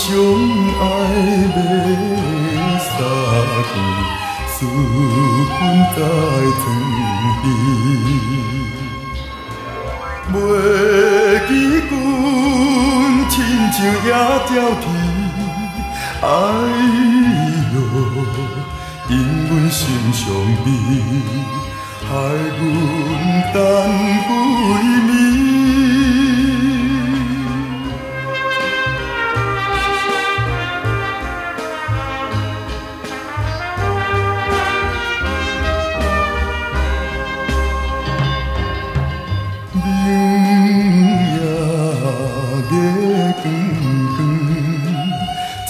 相爱要相见，思君在床边。袂记君亲像野鸟啼，哎哟，因阮心伤悲，害阮等几暝。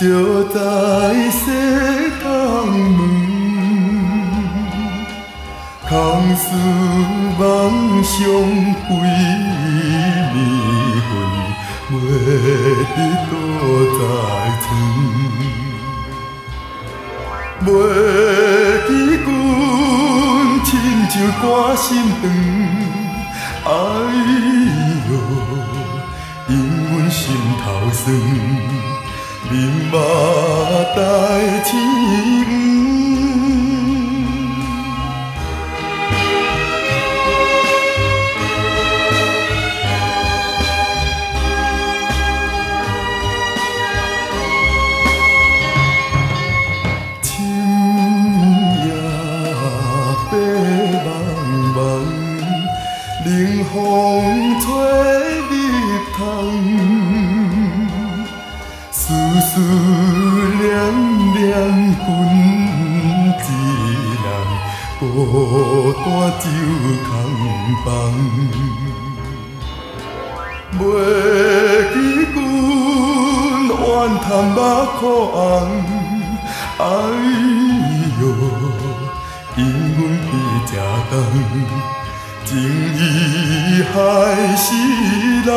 就在西东门，空思梦想归迷魂，袂知倒在床。袂记君亲像挂心肠，哎哟，因阮心头酸。明马代天青夜白茫茫，冷风吹入窗。丝丝凉凉，君一人孤单酒空房。袂记君怨叹目眶红，哎哟，因阮比这重，情义害死人。